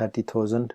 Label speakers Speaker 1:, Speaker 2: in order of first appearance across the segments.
Speaker 1: 30,000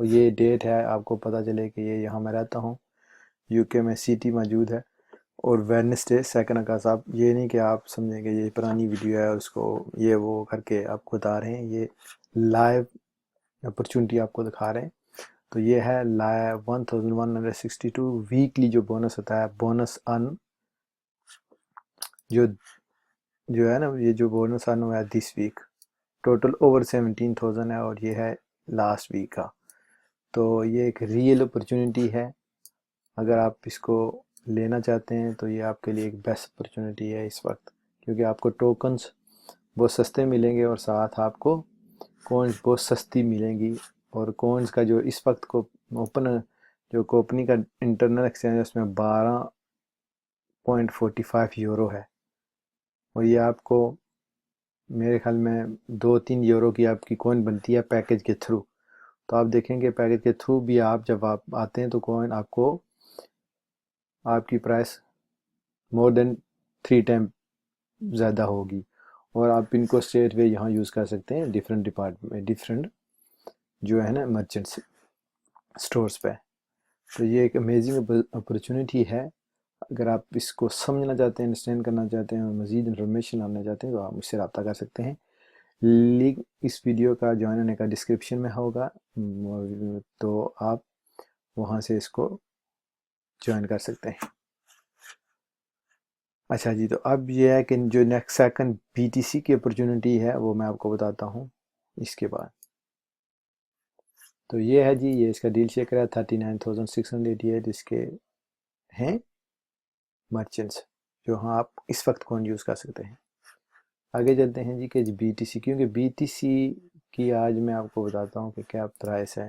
Speaker 1: اور یہ ڈیٹ ہے، آپ کو پتہ چلے کہ یہ یہاں میں رہتا ہوں، یو کے میں سٹی موجود ہے، اور ویڈنسڈے 2 اگست۔ آپ یہ نہیں کہ آپ سمجھیں کہ یہ پرانی ویڈیو ہے اور اس کو یہ وہ کر کے آپ کو بتا رہے ہیں، یہ لائیو اپرچونٹی آپ کو دکھا رہے ہیں۔ تو یہ ہے 1162 ویکلی جو بونس ہوتا ہے، بونس ان جو ہے نا، یہ جو بونس ان ہوا ہے دس ویک، ٹوٹل اوور 17,000 ہے، اور یہ ہے لاسٹ ویک کا۔ تو یہ ایک ریئل اپرچونٹی ہے، اگر آپ اس کو لینا چاہتے ہیں تو یہ آپ کے لیے ایک بیسٹ اپرچونٹی ہے اس وقت، کیونکہ آپ کو ٹوکنز بہت سستے ملیں گے، اور ساتھ آپ کو کوئنز بہت سستی ملیں گی۔ اور کوئنز کا جو اس وقت کو اوپن جو کمپنی کا انٹرنل ایکسچینج ہے، اس میں 12.45 یورو ہے، اور یہ آپ کو میرے خیال میں 2-3 یورو کی آپ کی کوئن بنتی ہے پیکج کے تھرو۔ تو آپ دیکھیں گے پیکج کے تھرو بھی آپ جب آپ آتے ہیں تو کوئن آپ کو آپ کی پرائس مور دین 3 ٹائم زیادہ ہوگی، اور آپ ان کو اسٹریٹ وے یہاں یوز کر سکتے ہیں ڈیفرنٹ ڈپارٹمنٹ، ڈیفرنٹ جو ہے نا مرچنٹس سٹورز پہ۔ تو یہ ایک امیزنگ اپرچونٹی ہے، اگر آپ اس کو سمجھنا چاہتے ہیں، انڈرسٹینڈ کرنا چاہتے ہیں اور مزید انفارمیشن لانا چاہتے ہیں تو آپ مجھ سے رابطہ کر سکتے ہیں۔ لنک اس ویڈیو کا جوائن ہونے کا ڈسکرپشن میں ہوگا، تو آپ وہاں سے اس کو جوائن کر سکتے ہیں۔ اچھا جی، تو اب یہ ہے کہ جو next second B T C کی اپرچونٹی ہے وہ میں آپ کو بتاتا ہوں اس کے بعد۔ تو یہ ہے جی، یہ اس کا ڈیل چیک ہے 39,688 اس کے ہیں مرچنٹس جو ہاں آپ اس وقت کون یوز کر سکتے ہیں۔ آگے چلتے ہیں جی کہ بی ٹی سی، کیونکہ بی ٹی سی کی آج میں آپ کو بتاتا ہوں کہ کیا پرائس ہے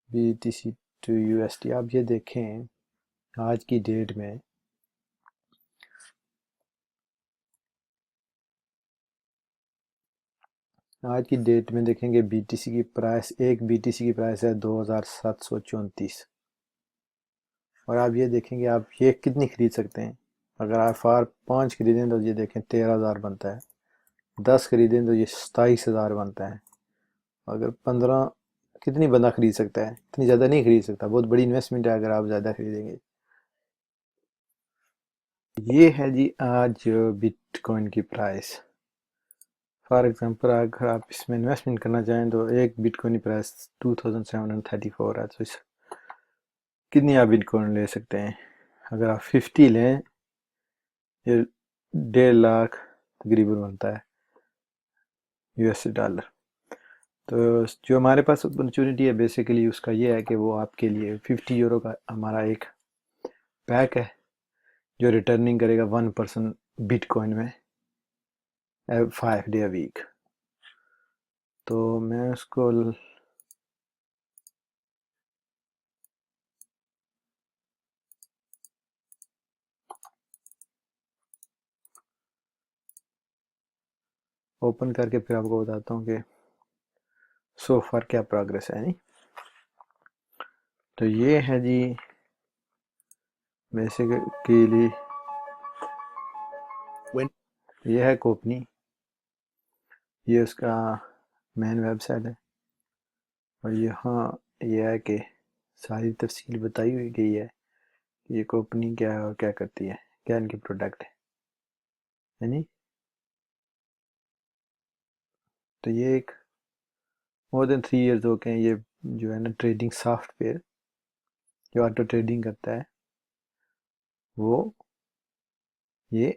Speaker 1: B T C to U S T. آپ یہ دیکھیں آج کی ڈیٹ میں دیکھیں گے بی ٹی سی کی پرائس، ایک بی ٹی سی کی پرائس ہے 2,734، اور آپ یہ دیکھیں گے آپ یہ کتنی خرید سکتے ہیں۔ اگر آپ 5 خریدیں تو یہ دیکھیں 13,000 بنتا ہے، 10 خریدیں تو یہ 27,000 بنتا ہے، اگر 15 کتنی بندہ خرید سکتا ہے؟ اتنی زیادہ نہیں خرید سکتا، بہت بڑی انویسٹمنٹ ہے اگر آپ زیادہ خریدیں گے۔ یہ ہے جی آج بٹ کوائن کی پرائس۔ فار ایگزامپل اگر آپ اس میں انویسٹمنٹ کرنا چاہیں تو ایک بٹ کوائن کی پرائس 2,734 ہے، تو اس کتنی آپ بٹ کوائن لے سکتے ہیں؟ اگر آپ 50 لیں یہ 1.5 لاکھ تقریباً بنتا ہے یو ایس ڈالر۔ تو جو ہمارے پاس اپرچونٹی ہے بیسیکلی اس کا یہ ہے کہ وہ آپ کے لیے 50 یورو کا ہمارا ایک پیک ہے جو ریٹرننگ کرے گا 1% بٹ کوائن میں 5 ڈے ویک۔ تو میں اس کو اوپن کر کے پھر آپ کو بتاتا ہوں کہ سو فار کیا پروگریس ہے نہیں۔ تو یہ ہے جی بیسیکلی یہ ہے کمپنی، یہ اس کا مین ویب سائٹ ہے، اور یہاں یہ ہے کہ ساری تفصیل بتائی ہوئی گئی ہے کہ یہ کمپنی کیا ہے اور کیا کرتی ہے، کیا ان کے پروڈکٹ ہے یعنی۔ تو یہ ایک مور دین 3 ایئرز ہو گئے ہیں یہ جو ہے نا ٹریڈنگ سافٹ ویئر جو آٹو ٹریڈنگ کرتا ہے وہ یہ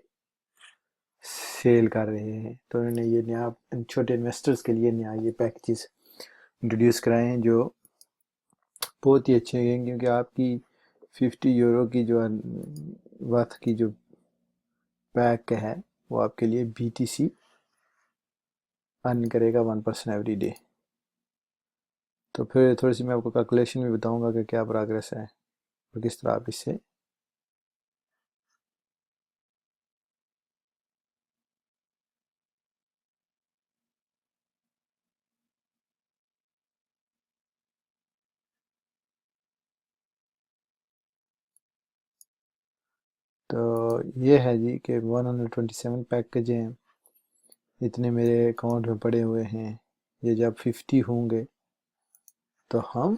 Speaker 1: سیل کر رہے ہیں۔ تو انہوں نے یہ نیا چھوٹے انویسٹرز کے لیے نیا یہ پیکیجز انٹروڈیوس کرائے ہیں جو بہت ہی اچھے ہیں، کیونکہ آپ کی 50 یورو کی جو ورتھ کی جو پیک ہے وہ آپ کے لیے بی ٹی سی ارن کرے گا 1% ایوری ڈے۔ تو پھر تھوڑی سی میں آپ کو کیلکولیشن بھی بتاؤں گا کہ کیا پروگریس ہے اور کس طرح آپ اس سے تو یہ ہے جی کہ 127 پیکج ہیں اتنے میرے اکاؤنٹ میں پڑے ہوئے ہیں، یہ جب 50 ہوں گے تو ہم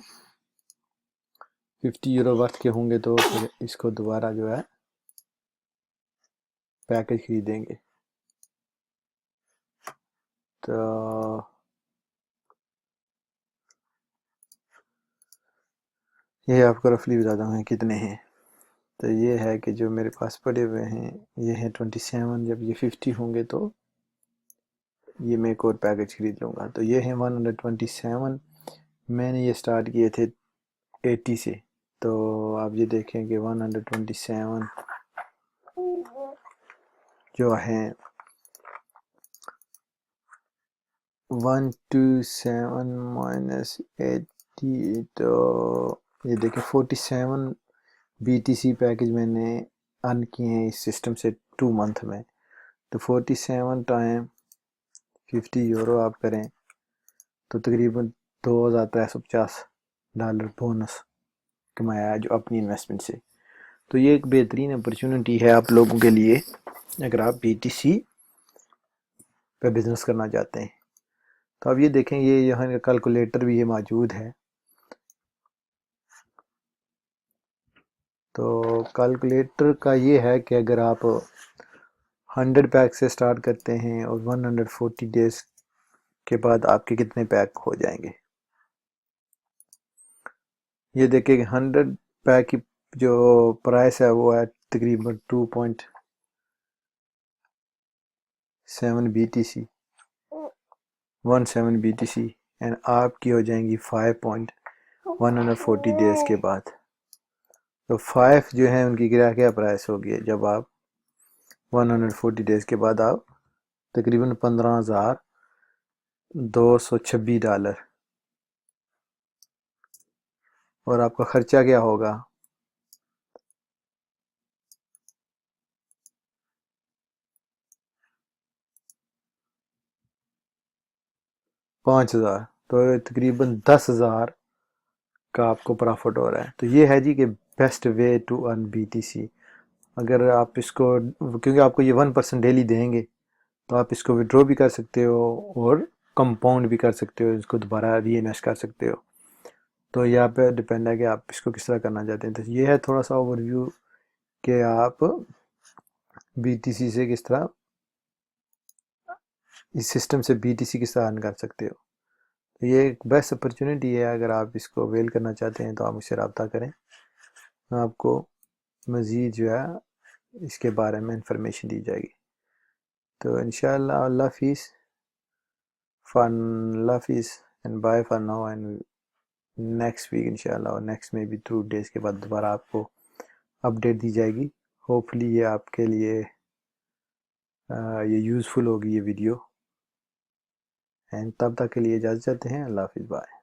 Speaker 1: 50 یورو ورتھ کے ہوں گے تو پھر اس کو دوبارہ جو ہے پیکج خریدیں گے. تو یہ آپ کو رفلی بتاتا ہوں کتنے ہیں. تو یہ ہے کہ جو میرے پاس پڑے ہوئے ہیں یہ ہیں 27. جب یہ 50 ہوں گے تو یہ میں ایک اور پیکج خرید لوں گا. تو یہ ہیں 127. میں نے یہ سٹارٹ کیے تھے 80 سے. تو آپ یہ دیکھیں کہ 127 جو ہیں 127 مائنس 80 تو یہ دیکھیں 47 BTC پیکج میں نے ارن کیے ہیں اس سسٹم سے 2 منتھ میں. تو 47 ٹائم 50 یورو آپ کریں تو تقریباً $2350 بونس کمایا ہے جو اپنی انویسٹمنٹ سے. تو یہ ایک بہترین اپرچونٹی ہے آپ لوگوں کے لیے اگر آپ BTC پہ بزنس کرنا چاہتے ہیں. تو اب یہ دیکھیں یہ یہاں کیلکولیٹر بھی یہ موجود ہے. تو کیلکولیٹر کا یہ ہے کہ اگر آپ 100 پیک سے سٹارٹ کرتے ہیں اور 140 ڈیز کے بعد آپ کے کتنے پیک ہو جائیں گے. یہ دیکھیں کہ 100 پیک کی جو پرائس ہے وہ ہے تقریباً 2.7 BTC 17 BTC اینڈ آپ کی ہو جائیں گی 5.140 ڈیز کے بعد. تو 5 جو ہیں ان کی کیا پرائس ہوگی جب آپ 140 ڈیز کے بعد آپ تقریباً $15,226 اور آپ کا خرچہ کیا ہوگا 5,000. تو تقریباً 10,000 کا آپ کو پرافٹ ہو رہا ہے. تو یہ ہے جی کہ best way to earn BTC. اگر آپ اس کو کیونکہ آپ کو یہ 1% ڈیلی دیں گے تو آپ اس کو وڈرو بھی کر سکتے ہو اور کمپاؤنڈ بھی کر سکتے ہو, اس کو دوبارہ ری انویسٹ کر سکتے ہو. تو یہاں پہ ڈیپینڈ ہے کہ آپ اس کو کس طرح کرنا چاہتے ہیں. تو یہ ہے تھوڑا سا اوور ویو کہ آپ BTC سے کس طرح اس سسٹم سے BTC کس طرح ارن کر سکتے ہو. تو یہ ایک بیسٹ اپرچونٹی ہے. اگر آپ اس کو اویل کرنا چاہتے ہیں تو آپ مجھ سے رابطہ کریں, آپ کو مزید جو ہے اس کے بارے میں انفارمیشن دی جائے گی. تو انشاءاللہ اللہ حافظ اللہ حافظ and bye for now and next week انشاءاللہ اور نیکسٹ میں بھی 2 ڈیز کے بعد دوبارہ آپ کو اپڈیٹ دی جائے گی. ہوپفلی یہ آپ کے لیے یہ یوزفل ہوگی یہ ویڈیو. اینڈ تب تک کے لیے اجازت چاہتے ہیں. اللہ حافظ بائے.